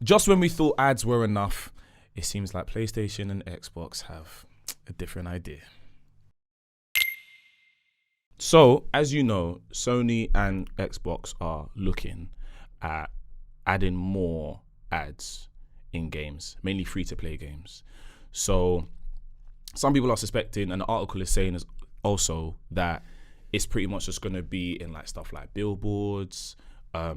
Just when we thought ads were enough, it seems like PlayStation and Xbox have a different idea. So, as you know, Sony and Xbox are looking at adding more ads in games, mainly free-to-play games. So, some people are suspecting, and the article is saying also that it's pretty much just going to be in like stuff like billboards,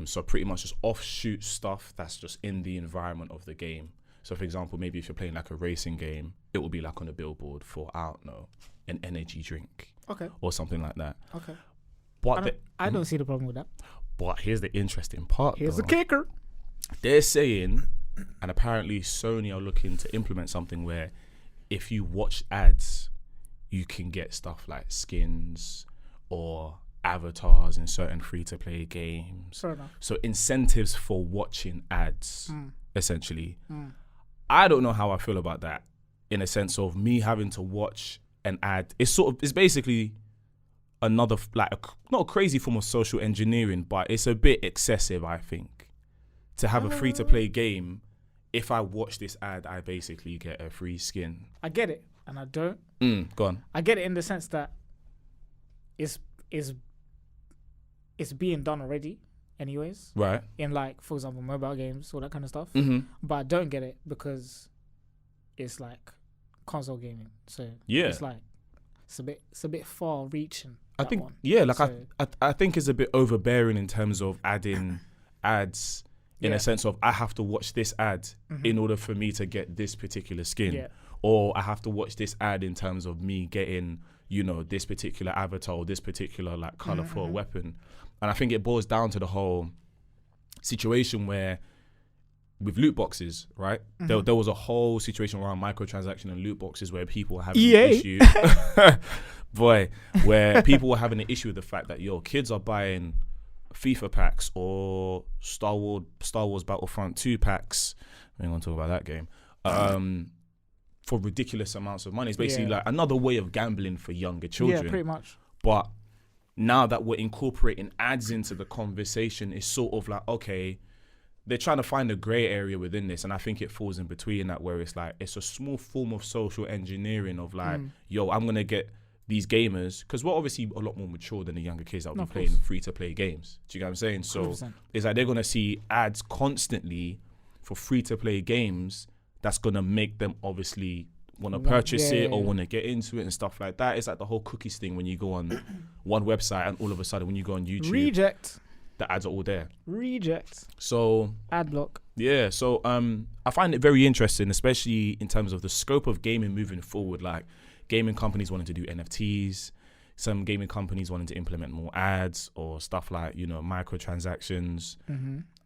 so pretty much just offshoot stuff that's just in the environment of the game. So for example, maybe if you're playing like a racing game, it will be like on a billboard for, I don't know, an energy drink. Okay. Or something like that. Okay. But I don't see the problem with that. But here's the interesting part. Here's the kicker. They're saying, and apparently Sony are looking to implement something where if you watch ads, you can get stuff like skins or avatars in certain free-to-play games. Fair enough. So incentives for watching ads, essentially. I don't know how I feel about that in a sense of me having to watch an ad. It's basically another, not a crazy form of social engineering, but it's a bit excessive, I think, to have a free-to-play game. If I watch this ad, I basically get a free skin. I get it, and I don't. Go on. I get it in the sense that it's being done already anyways. Right. In like, for example, mobile games, all that kind of stuff. Mm-hmm. But I don't get it because it's like console gaming. So yeah, it's like it's a bit far reaching. I think one. Yeah, like so, I think it's a bit overbearing in terms of adding ads in a sense of I have to watch this ad in order for me to get this particular skin. Yeah. Or I have to watch this ad in terms of me getting, this particular avatar or this particular like color for a weapon. And I think it boils down to the whole situation where with loot boxes, right? There was a whole situation around microtransaction and loot boxes where people were having an issue. Where people were having an issue with the fact that, kids are buying FIFA packs or Star Wars Battlefront 2 packs. We ain't gonna talk about that game. For ridiculous amounts of money. It's basically like another way of gambling for younger children. Yeah, pretty much. But now that we're incorporating ads into the conversation, it's sort of like, okay, they're trying to find a gray area within this. And I think it falls in between that where it's like, it's a small form of social engineering of like, I'm going to get these gamers, because we're obviously a lot more mature than the younger kids that will be playing free-to-play games. Do you get what I'm saying? So 100%. It's like they're going to see ads constantly for free-to-play games that's going to make them obviously want to purchase it or want to get into it and stuff like that. It's like the whole cookies thing when you go on one website and all of a sudden when you go on YouTube, reject, the ads are all there. Reject. So ad block. Yeah, so I find it very interesting, especially in terms of the scope of gaming moving forward. Like gaming companies wanting to do NFTs, some gaming companies wanting to implement more ads or stuff like, microtransactions.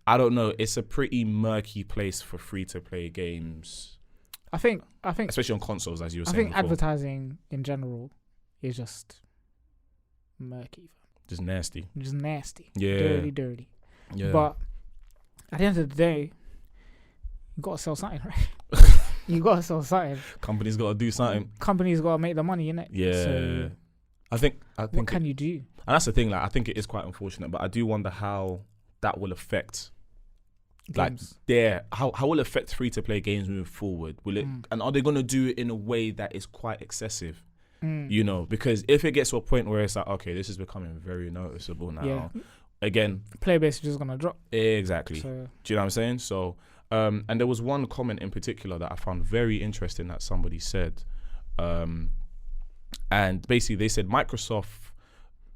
I don't know. It's a pretty murky place for free-to-play games. I think, especially on consoles, as you were saying. I think before. advertising in general is just murky, just nasty. Yeah, dirty. Yeah. But at the end of the day, you gotta sell something, right? You gotta sell something. Companies gotta do something. Companies gotta make the money, innit? Yeah. So I think. What can you do? And that's the thing. Like, I think it is quite unfortunate, but I do wonder how that will affect. Games. How will it affect free-to-play games moving forward? Will it, and are they going to do it in a way that is quite excessive? Because if it gets to a point where it's like, okay, this is becoming very noticeable now. Again, player base is just going to drop. Exactly. So. Do you know what I'm saying? So, and there was one comment in particular that I found very interesting that somebody said, and basically they said Microsoft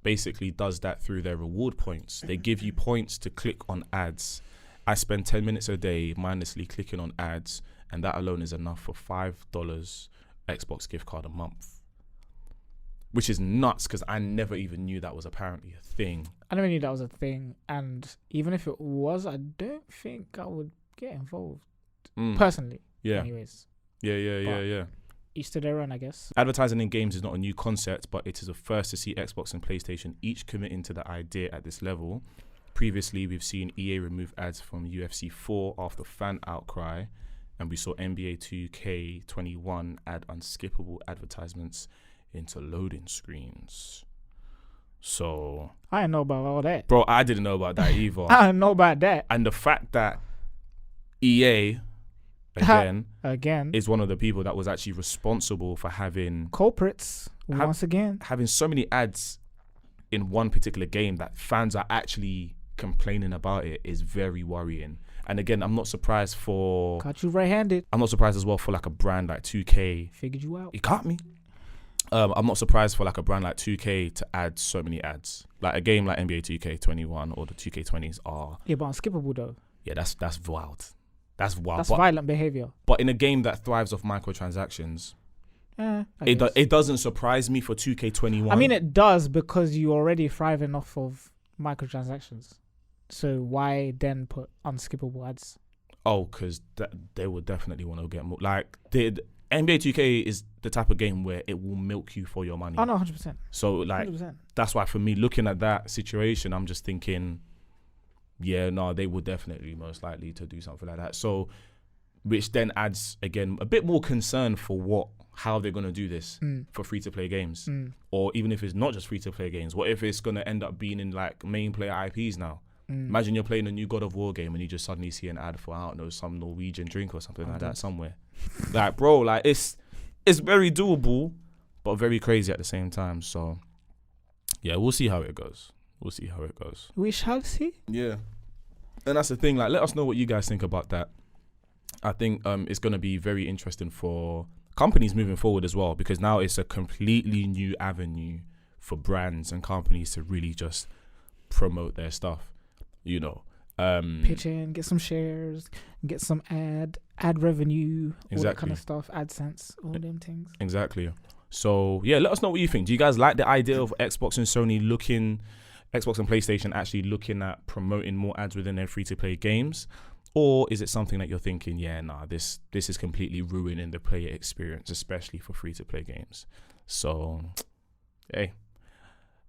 basically does that through their reward points. They give you points to click on ads. I spend 10 minutes a day mindlessly clicking on ads, and that alone is enough for $5 Xbox gift card a month. Which is nuts, because I never even knew that was apparently a thing. I never knew that was a thing, and even if it was, I don't think I would get involved personally. Yeah. Anyways. Yeah. Each to their own, I guess. Advertising in games is not a new concept, but it is a first to see Xbox and PlayStation each committing to the idea at this level. Previously, we've seen EA remove ads from UFC 4 after fan outcry, and we saw NBA 2K21 add unskippable advertisements into loading screens. So I didn't know about all that. Bro, I didn't know about that either. I didn't know about that. And the fact that EA Again. is one of the people that was actually responsible for having Culprits, once again. having so many ads in one particular game that fans are actually complaining about it is very worrying. And again, I'm not surprised for... Caught you right-handed. I'm not surprised as well for like a brand like 2K. Figured you out. You caught me. I'm not surprised for like a brand like 2K to add so many ads. Like a game like NBA 2K21 or the 2K20s are... Yeah, but unskippable though. Yeah, that's wild. That's wild. That's violent behavior. But in a game that thrives off microtransactions, it it doesn't surprise me for 2K21. I mean, it does because you're already thriving off of microtransactions. So why then put unskippable ads? Oh, because they would definitely want to get more. Like, NBA 2K is the type of game where it will milk you for your money. Oh, no, 100%. So, like, 100%. That's why for me, looking at that situation, I'm just thinking, yeah, no, they would definitely most likely to do something like that. So, which then adds, again, a bit more concern for how they're going to do this for free-to-play games. Or even if it's not just free-to-play games, what if it's going to end up being in, like, main player IPs now? Imagine you're playing a new God of War game and you just suddenly see an ad for, I don't know, some Norwegian drink or something like that somewhere. Like, bro, like, it's very doable, but very crazy at the same time. So, yeah, we'll see how it goes. We shall see. Yeah. And that's the thing. Like, let us know what you guys think about that. I think it's going to be very interesting for companies moving forward as well, because now it's a completely new avenue for brands and companies to really just promote their stuff. You know, pitch in, get some shares, get some ad revenue, all that kind of stuff, AdSense, all them things. Exactly. So yeah, let us know what you think. Do you guys like the idea of Xbox and PlayStation actually looking at promoting more ads within their free-to-play games? Or is it something that you're thinking, yeah, nah, this is completely ruining the player experience, especially for free-to-play games? So, hey.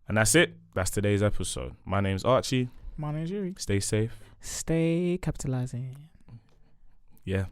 And that's it. That's today's episode. My name's Archie. My name's Yuri. Stay safe. Stay capitalizing. Yeah.